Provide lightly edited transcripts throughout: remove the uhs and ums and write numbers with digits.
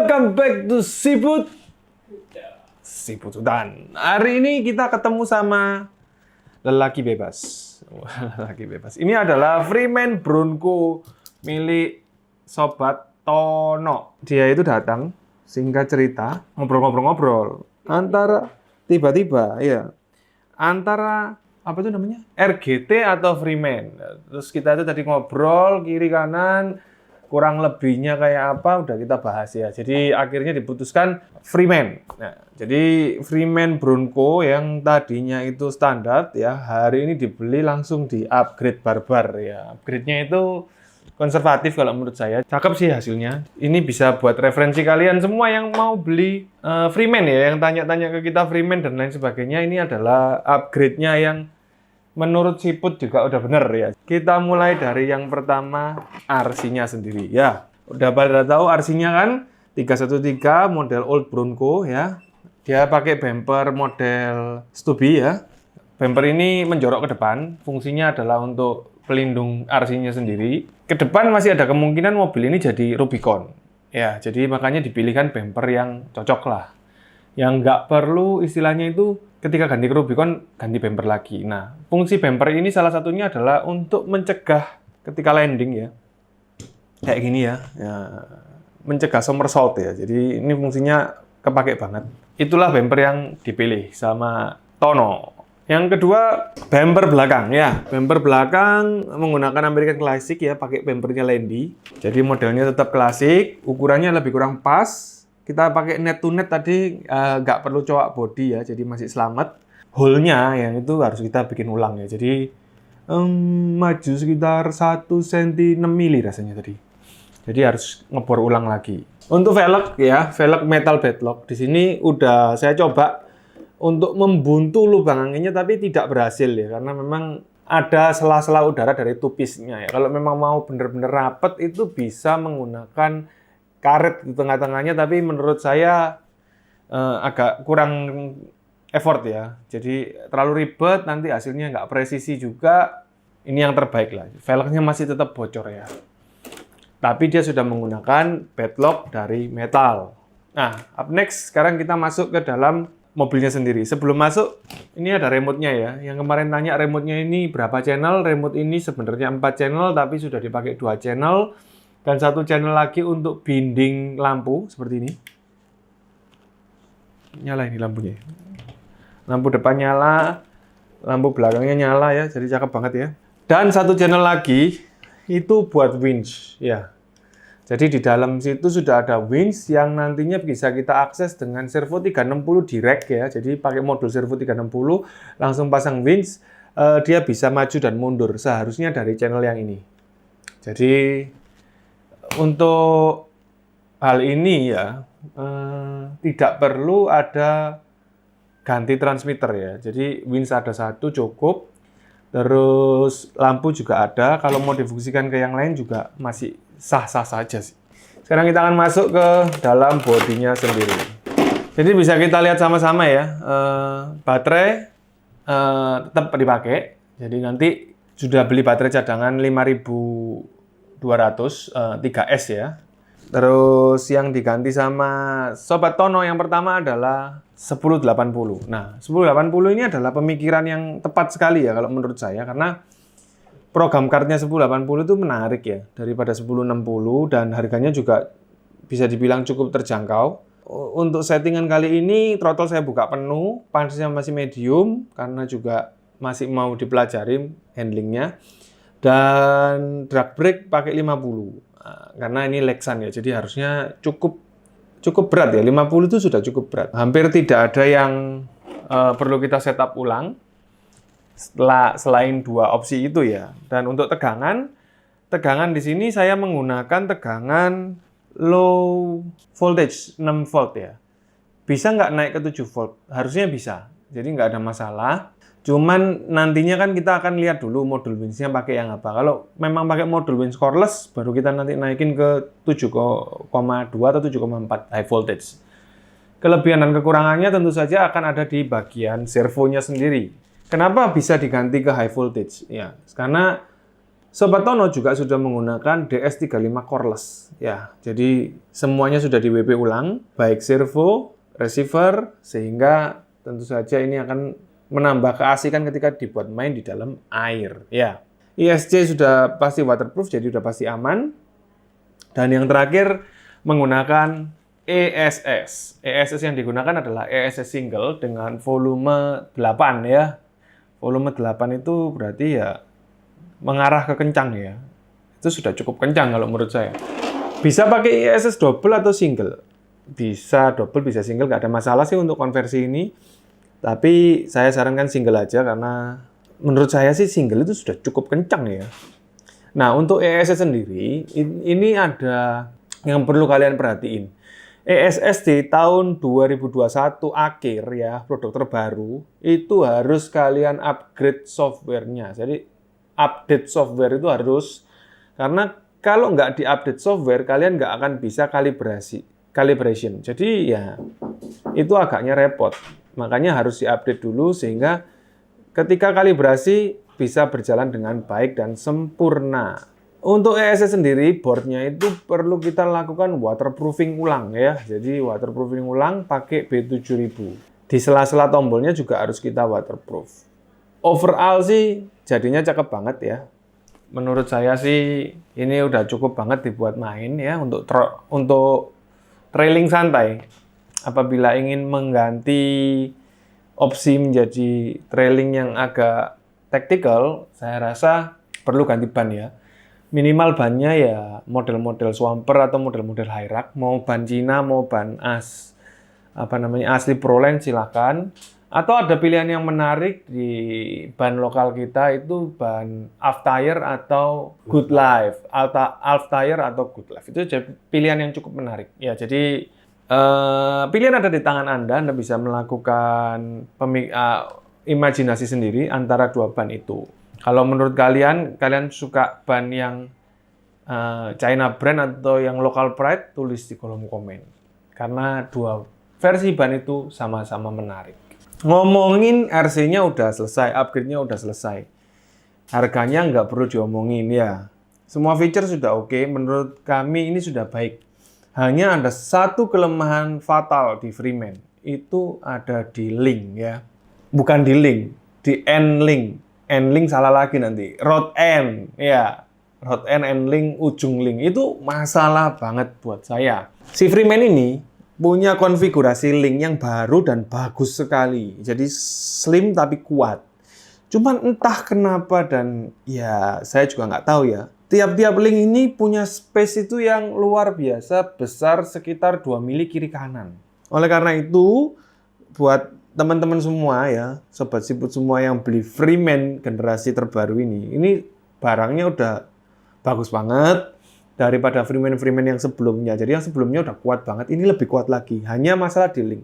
Welcome back to Siput Sipututan. Hari ini kita ketemu sama lelaki bebas. Lelaki bebas. Ini adalah Freeman Bronco milik Sobat Tono. Dia itu datang, singkat cerita, ngobrol-ngobrol. Antara tiba-tiba, ya, antara apa itu namanya? RGT atau Freeman. Terus kita itu tadi ngobrol kiri kanan. Kurang lebihnya kayak apa udah kita bahas ya. Jadi akhirnya diputuskan Freeman. Nah, jadi Freeman Bronco yang tadinya itu standar ya, hari ini dibeli langsung di upgrade barbar ya. Upgrade-nya itu konservatif kalau menurut saya. Cakep sih hasilnya. Ini bisa buat referensi kalian semua yang mau beli Freeman ya, yang tanya-tanya ke kita Freeman dan lain sebagainya. Ini adalah upgrade-nya yang menurut Siput juga udah bener ya. Kita mulai dari yang pertama, RC-nya sendiri ya. Udah pada tahu RC-nya kan 313 model Old Bronco ya. Dia pakai bumper model Stubby ya. Bumper ini menjorok ke depan. Fungsinya adalah untuk pelindung RC-nya sendiri. Ke depan masih ada kemungkinan mobil ini jadi Rubicon. Ya, jadi makanya dipilihkan bumper yang cocok lah. Yang nggak perlu istilahnya itu ketika ganti ke Rubicon, ganti bumper lagi. Nah, fungsi bumper ini salah satunya adalah untuk mencegah ketika landing ya. Kayak gini ya, mencegah somersault ya. Jadi ini fungsinya kepake banget. Itulah bumper yang dipilih sama Tono. Yang kedua, bumper belakang ya. Bumper belakang menggunakan American Classic ya, pakai bumpernya Landy. Jadi modelnya tetap klasik, ukurannya lebih kurang pas. Kita pakai net to net tadi, nggak perlu cowok body ya, jadi masih selamat. Hole-nya yang itu harus kita bikin ulang ya. Jadi maju sekitar 1 cm 6 mili rasanya tadi. Jadi harus ngebor ulang lagi. Untuk velg ya, velg metal beadlock. Di sini udah saya coba untuk membuntu lubang anginnya tapi tidak berhasil ya, karena memang ada sela-sela udara dari tupisnya ya. Kalau memang mau bener-bener rapet itu bisa menggunakan karet di tengah-tengahnya, tapi menurut saya agak kurang effort ya. Jadi terlalu ribet, nanti hasilnya nggak presisi juga. Ini yang terbaik lah. Velgnya masih tetap bocor ya. Tapi dia sudah menggunakan beadlock dari metal. Nah, up next, sekarang kita masuk ke dalam mobilnya sendiri. Sebelum masuk, ini ada remote-nya ya. Yang kemarin tanya remote-nya ini berapa channel. Remote ini sebenarnya 4 channel, tapi sudah dipakai 2 channel. Dan 1 channel lagi untuk binding lampu, seperti ini. Nyala ini lampunya. Lampu depan nyala, lampu belakangnya nyala ya, jadi cakep banget ya. Dan 1 channel lagi, itu buat winch ya. Jadi di dalam situ sudah ada winch yang nantinya bisa kita akses dengan servo 360 direct ya. Jadi pakai modul servo 360, langsung pasang winch, dia bisa maju dan mundur, seharusnya dari channel yang ini. Jadi untuk hal ini ya, tidak perlu ada ganti transmitter ya. Jadi winch ada 1 cukup, terus lampu juga ada. Kalau mau difungsikan ke yang lain juga masih sah-sah saja sih. Sekarang kita akan masuk ke dalam bodinya sendiri. Jadi bisa kita lihat sama-sama ya, baterai tetap dipakai. Jadi nanti sudah beli baterai cadangan 5200 3S ya. Terus yang diganti sama Sobat Tono yang pertama adalah 1080. Nah, 1080 ini adalah pemikiran yang tepat sekali ya kalau menurut saya, karena program cardnya 1080 itu menarik ya daripada 1060 dan harganya juga bisa dibilang cukup terjangkau. Untuk settingan kali ini throttle saya buka penuh, panasnya masih medium karena juga masih mau dipelajari handlingnya. Dan drag brake pakai 50 karena ini Lexan ya, jadi harusnya cukup berat ya. 50 itu sudah cukup berat, hampir tidak ada yang perlu kita setup ulang selain 2 opsi itu ya. Dan untuk tegangan di sini saya menggunakan tegangan low voltage 6 volt ya. Bisa nggak naik ke 7 volt? Harusnya bisa, jadi nggak ada masalah. Cuman nantinya kan kita akan lihat dulu modul winch-nya pakai yang apa. Kalau memang pakai modul winch coreless, baru kita nanti naikin ke 7,2 atau 7,4 high voltage. Kelebihan dan kekurangannya tentu saja akan ada di bagian servonya sendiri. Kenapa bisa diganti ke high voltage? Ya, karena Sobat Tono juga sudah menggunakan DS35 coreless ya. Jadi semuanya sudah di WP ulang, baik servo, receiver, sehingga tentu saja ini akan menambah keasikan ketika dibuat main di dalam air ya. ISC sudah pasti waterproof, jadi sudah pasti aman. Dan yang terakhir menggunakan ESS. ESS yang digunakan adalah ESS single dengan volume 8 ya. Volume 8 itu berarti ya mengarah ke kencang ya. Itu sudah cukup kencang kalau menurut saya. Bisa pakai ISS double atau single. Bisa double, bisa single, nggak ada masalah sih untuk konversi ini. Tapi saya sarankan single aja karena menurut saya sih single itu sudah cukup kencang ya. Nah, untuk ESS sendiri, ini ada yang perlu kalian perhatiin. ESS di tahun 2021 akhir ya, produk terbaru, itu harus kalian upgrade software-nya. Jadi, update software itu harus, karena kalau nggak di-update software, kalian nggak akan bisa calibration. Jadi ya, itu agaknya repot. Makanya harus di-update dulu, sehingga ketika kalibrasi bisa berjalan dengan baik dan sempurna. Untuk ESS sendiri, boardnya itu perlu kita lakukan waterproofing ulang ya. Jadi waterproofing ulang pakai B7000. Di sela-sela tombolnya juga harus kita waterproof. Overall sih jadinya cakep banget ya. Menurut saya sih ini udah cukup banget dibuat main ya untuk trailing santai. Apabila ingin mengganti opsi menjadi trailing yang agak tactical, saya rasa perlu ganti ban ya. Minimal bannya ya model-model Swamper atau model-model Hyrax, mau ban Cina, mau ban asli Proline silakan. Atau ada pilihan yang menarik di ban lokal kita itu ban Alftair atau Good Life. Alftair atau Good Life. Itu pilihan yang cukup menarik. Ya, jadi pilihan ada di tangan Anda. Anda bisa melakukan imajinasi sendiri antara dua ban itu. Kalau menurut kalian suka ban yang China brand atau yang local pride, tulis di kolom komen. Karena dua versi ban itu sama-sama menarik. Ngomongin RC-nya udah selesai, upgrade-nya udah selesai. Harganya nggak perlu diomongin ya. Semua feature sudah oke, menurut kami ini sudah baik. Hanya ada satu kelemahan fatal di Freeman. Itu ada di link ya. Bukan di link, di end-link. End-link salah lagi nanti. Rod end, ya. Rod end link, ujung link. Itu masalah banget buat saya. Si Freeman ini punya konfigurasi link yang baru dan bagus sekali. Jadi slim tapi kuat. Cuman entah kenapa dan ya saya juga nggak tahu ya. Tiap-tiap link ini punya space itu yang luar biasa besar sekitar 2 mili kiri kanan. Oleh karena itu buat teman-teman semua ya, sobat siput semua yang beli Freeman generasi terbaru ini barangnya udah bagus banget daripada Freeman yang sebelumnya. Jadi yang sebelumnya udah kuat banget, ini lebih kuat lagi. Hanya masalah di link.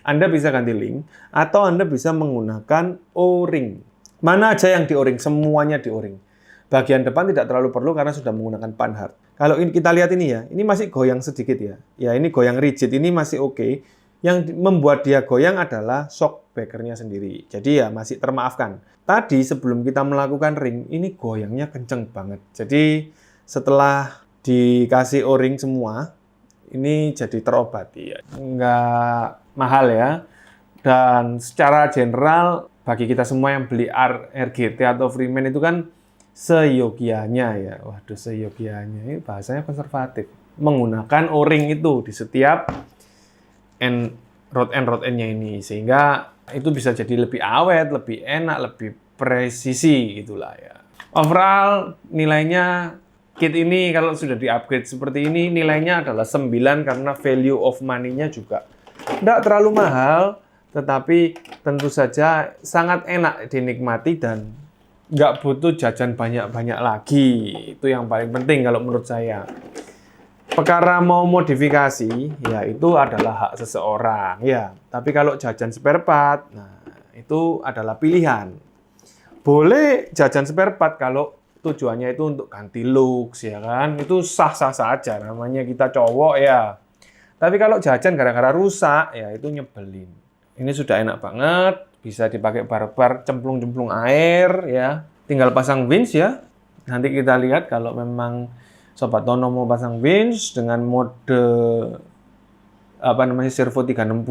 Anda bisa ganti link, atau Anda bisa menggunakan O-ring. Mana aja yang di O-ring? Semuanya di O-ring. Bagian depan tidak terlalu perlu karena sudah menggunakan panhard. Kalau kita lihat ini ya, ini masih goyang sedikit ya. Ya ini goyang rigid, ini masih oke. Yang membuat dia goyang adalah shock breaker-nya sendiri. Jadi ya masih termaafkan. Tadi sebelum kita melakukan ring, ini goyangnya kenceng banget. Jadi setelah dikasih O-ring semua, ini jadi terobati ya. Nggak mahal ya. Dan secara general, bagi kita semua yang beli RGT atau Freeman itu kan seyogianya ya. Waduh, seyogianya. Ini bahasanya konservatif. Menggunakan O-ring itu di setiap rod end-nya ini. Sehingga itu bisa jadi lebih awet, lebih enak, lebih presisi gitulah ya. Overall, nilainya kit ini kalau sudah di-upgrade seperti ini, nilainya adalah 9 karena value of money-nya juga tidak terlalu mahal, tetapi tentu saja sangat enak dinikmati dan nggak butuh jajan banyak-banyak lagi. Itu yang paling penting kalau menurut saya. Perkara mau modifikasi, ya itu adalah hak seseorang, ya. Tapi kalau jajan spare part, nah itu adalah pilihan. Boleh jajan spare part kalau tujuannya itu untuk ganti looks ya kan, itu sah-sah saja, namanya kita cowok ya. Tapi kalau jajan gara-gara rusak ya itu nyebelin. Ini sudah enak banget, bisa dipakai barbar cemplung-cemplung air ya. Tinggal pasang winch ya. Nanti kita lihat kalau memang Sobat Tono mau pasang winch dengan mode servo 360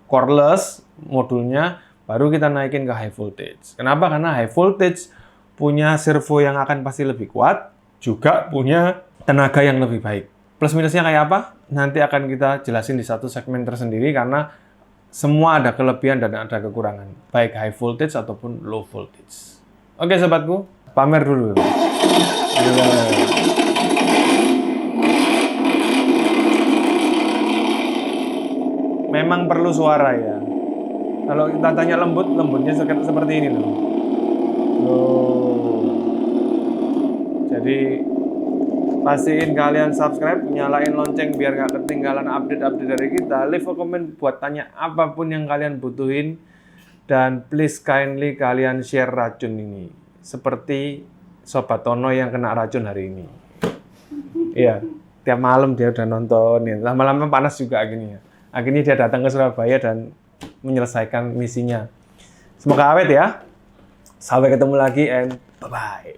coreless modulnya, baru kita naikin ke high voltage. Kenapa? Karena high voltage punya servo yang akan pasti lebih kuat, juga punya tenaga yang lebih baik. Plus minusnya kayak apa? Nanti akan kita jelasin di satu segmen tersendiri karena semua ada kelebihan dan ada kekurangan, baik high voltage ataupun low voltage. Oke sobatku, pamer dulu. Memang perlu suara ya. Kalau kita tanya lembut, lembutnya seperti ini loh. Jadi pastiin kalian subscribe, nyalain lonceng biar nggak ketinggalan update-update dari kita. Leave a comment buat tanya apapun yang kalian butuhin. Dan please kindly kalian share racun ini. Seperti Sobat Tono yang kena racun hari ini. Iya, tiap malam dia udah nonton. Lama-lama panas juga gini ya. Akhirnya dia datang ke Surabaya dan menyelesaikan misinya. Semoga awet ya. Sampai ketemu lagi and bye-bye.